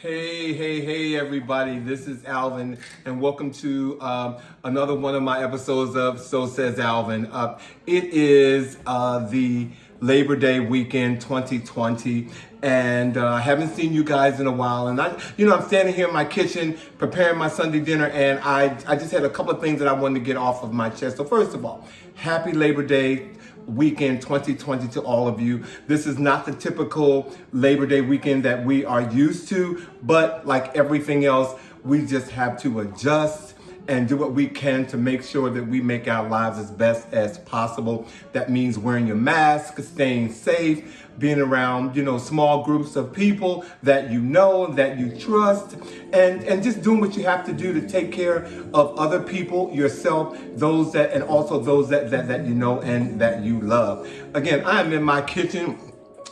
Hey, everybody. This is Alvin, and welcome to another one of my episodes of So Says Alvin. It is the Labor Day weekend 2020, and I haven't seen you guys in a while. And I'm standing here in my kitchen preparing my Sunday dinner, and I just had a couple of things that I wanted to get off of my chest. So first of all, happy Labor Day weekend 2020 to all of you. This is not the typical Labor Day weekend that we are used to, but like everything else, we just have to adjust and do what we can to make sure that we make our lives as best as possible. That means wearing your mask, staying safe, being around, small groups of people that you know, that you trust, and just doing what you have to do to take care of other people, yourself, and also those that you know and that you love. Again, I am in my kitchen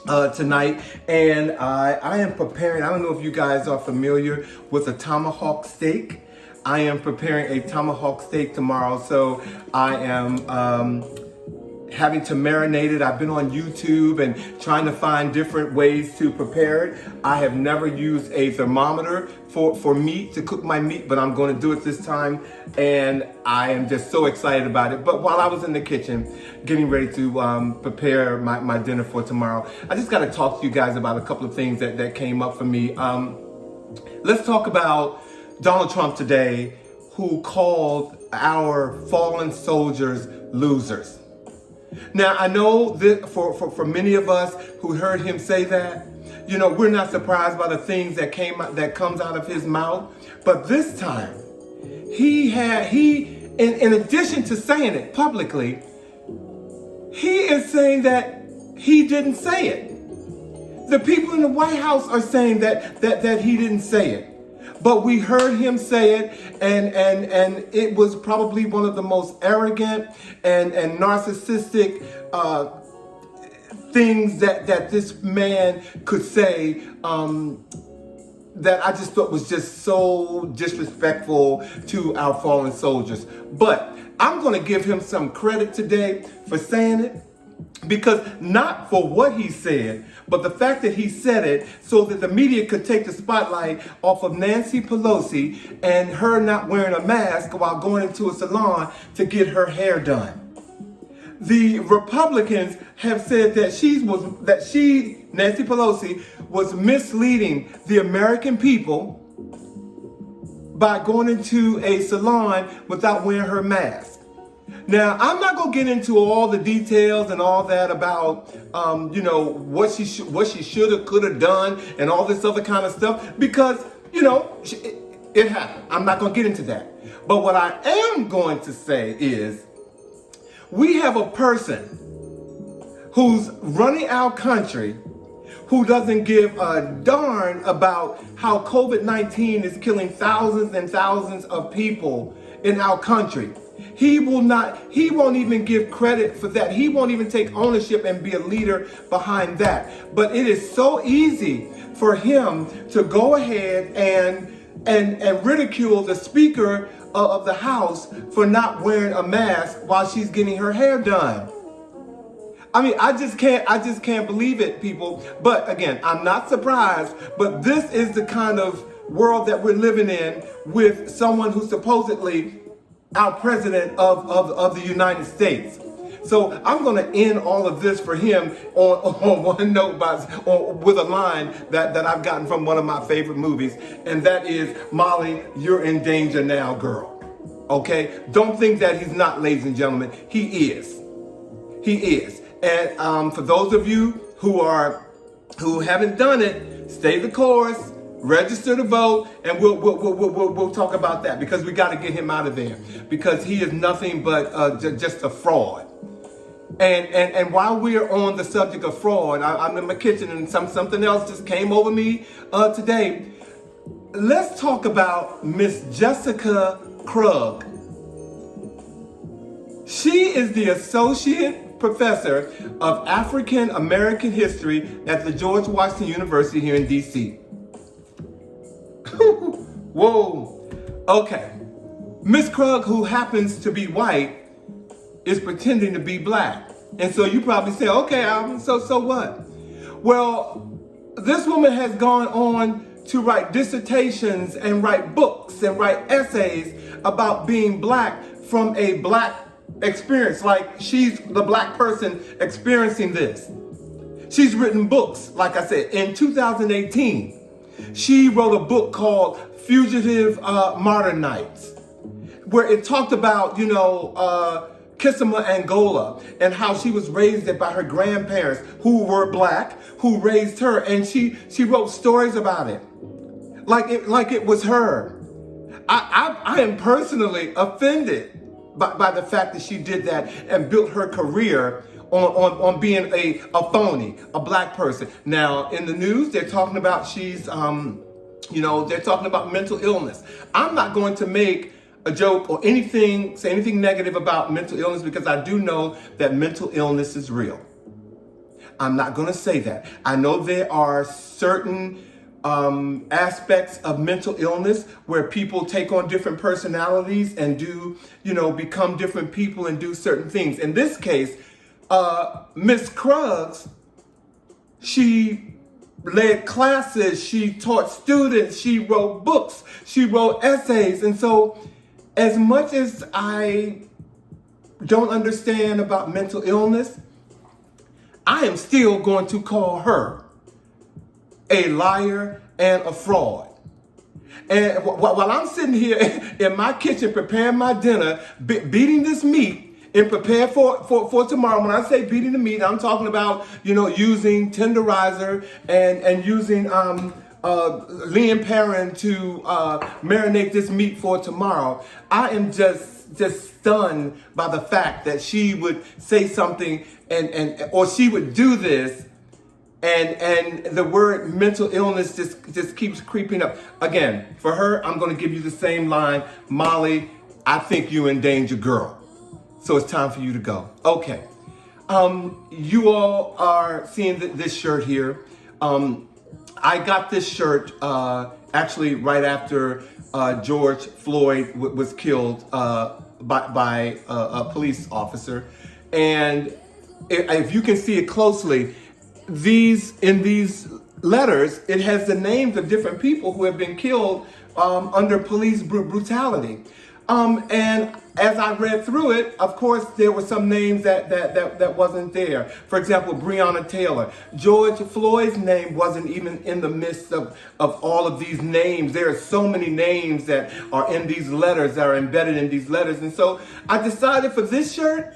tonight, and I am preparing. I don't know if you guys are familiar with a tomahawk steak. I am preparing a tomahawk steak tomorrow, so I am having to marinate it. I've been on YouTube and trying to find different ways to prepare it. I have never used a thermometer for meat, to cook my meat, but I'm going to do it this time, and I am just so excited about it. But while I was in the kitchen getting ready to prepare my dinner for tomorrow, I just got to talk to you guys about a couple of things that came up for me. Let's talk about Donald Trump today, who called our fallen soldiers losers. Now, I know that for many of us who heard him say that, we're not surprised by the things that comes out of his mouth. But this time, in addition to saying it publicly, he is saying that he didn't say it. The people in the White House are saying that he didn't say it. But we heard him say it, and it was probably one of the most arrogant and narcissistic things that this man could say, that I just thought was just so disrespectful to our fallen soldiers. But I'm going to give him some credit today for saying it, because not for what he said, but the fact that he said it so that the media could take the spotlight off of Nancy Pelosi and her not wearing a mask while going into a salon to get her hair done. The Republicans have said that Nancy Pelosi, was misleading the American people by going into a salon without wearing her mask. Now, I'm not going to get into all the details and all that about, what she should have, could have done and all this other kind of stuff, because, it happened. I'm not going to get into that. But what I am going to say is, we have a person who's running our country who doesn't give a darn about how COVID-19 is killing thousands and thousands of people in our country. He won't even give credit for that. He won't even take ownership and be a leader behind that. But it is so easy for him to go ahead and ridicule the Speaker of the House for not wearing a mask while she's getting her hair done. I mean, I just can't believe it, people. But again, I'm not surprised, but this is the kind of world that we're living in, with someone who's supposedly our president of the United States. So I'm going to end all of this for him on one note with a line that I've gotten from one of my favorite movies, and that is, Molly, you're in danger now, girl. Okay? Don't think that he's not, ladies and gentlemen. He is. He is. And for those of you who haven't done it, stay the course. Register to vote, and we'll talk about that, because we got to get him out of there, because he is nothing but just a fraud. And while we're on the subject of fraud, I'm in my kitchen and something else just came over me today. Let's talk about Miss Jessica Krug. She is the Associate Professor of African American History at the George Washington University here in D.C. Whoa. Okay. Miss Krug, who happens to be white, is pretending to be black. And so you probably say, okay, Alvin, so what? Well, this woman has gone on to write dissertations and write books and write essays about being black from a black experience. Like, she's the black person experiencing this. She's written books, like I said, in 2018. She wrote a book called Fugitive Modern Nights, where it talked about, Kissama Angola and how she was raised by her grandparents who were black, who raised her, and she wrote stories about it, like it was her. I am personally offended by the fact that she did that and built her career on being a phony, a black person. Now, in the news, they're talking about they're talking about mental illness. I'm not going to make a joke or say anything negative about mental illness, because I do know that mental illness is real. I'm not going to say that. I know there are certain aspects of mental illness where people take on different personalities and become different people and do certain things. In this case, Miss Cruggs, she led classes, she taught students, she wrote books, she wrote essays. And so, as much as I don't understand about mental illness, I am still going to call her a liar and a fraud. And while I'm sitting here in my kitchen preparing my dinner, beating this meat and prepare for tomorrow. When I say beating the meat, I'm talking about, using tenderizer and using lean Perrin to marinate this meat for tomorrow. I am just stunned by the fact that she would say something or she would do this, and the word mental illness just keeps creeping up. Again, for her, I'm going to give you the same line. Molly, I think you're in danger, girl. So it's time for you to go. Okay. You all are seeing this shirt here. I got this shirt actually right after George Floyd was killed by a police officer. And if you can see it closely, in these letters, it has the names of different people who have been killed under police brutality. And as I read through it, of course, there were some names that wasn't there. For example, Breonna Taylor. George Floyd's name wasn't even in the midst of all of these names. There are so many names that are in these letters, that are embedded in these letters. And so I decided for this shirt,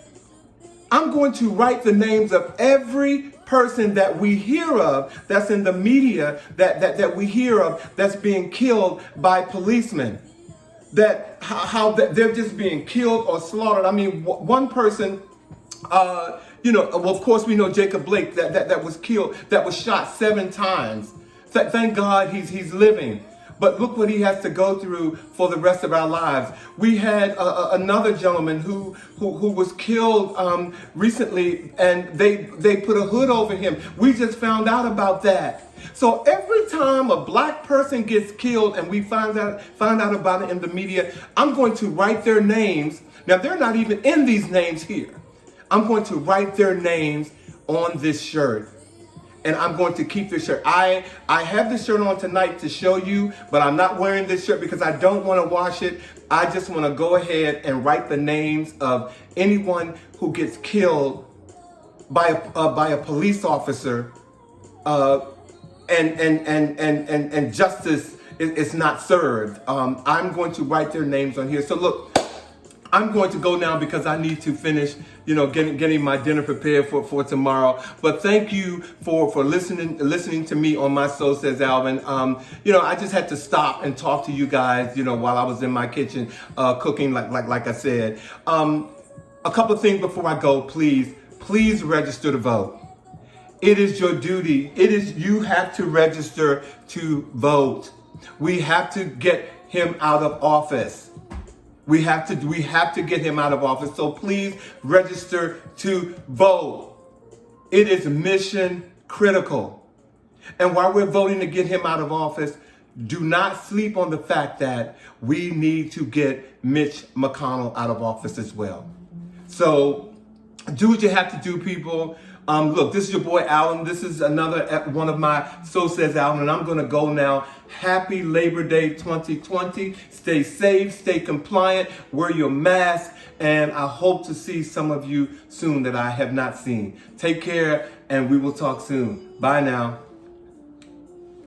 I'm going to write the names of every person that we hear of, that's in the media, that we hear of, that's being killed by policemen. How they're just being killed or slaughtered. I mean, one person, well, of course we know Jacob Blake that was killed, that was shot 7 times. Thank God he's living. But look what he has to go through for the rest of our lives. We had another gentleman who was killed recently, and they put a hood over him. We just found out about that. So every time a black person gets killed and we find out about it in the media, I'm going to write their names. Now, they're not even in these names here. I'm going to write their names on this shirt. And I'm going to keep this shirt. I have this shirt on tonight to show you, but I'm not wearing this shirt because I don't want to wash it. I just want to go ahead and write the names of anyone who gets killed by a police officer, and justice is not served. I'm going to write their names on here. So look, I'm going to go now because I need to finish, getting my dinner prepared for tomorrow. But thank you for listening to me on My Soul Says Alvin. I just had to stop and talk to you guys, while I was in my kitchen cooking, like I said. A couple of things before I go, please register to vote. It is your duty. You have to register to vote. We have to get him out of office. We have to get him out of office. So please register to vote. It is mission critical. And while we're voting to get him out of office, do not sleep on the fact that we need to get Mitch McConnell out of office as well. So do what you have to do, people. Look, this is your boy Alvin. This is another one of my So Says Alvin, and I'm going to go now. Happy Labor Day 2020. Stay safe, stay compliant, wear your mask, and I hope to see some of you soon that I have not seen. Take care, and we will talk soon. Bye now.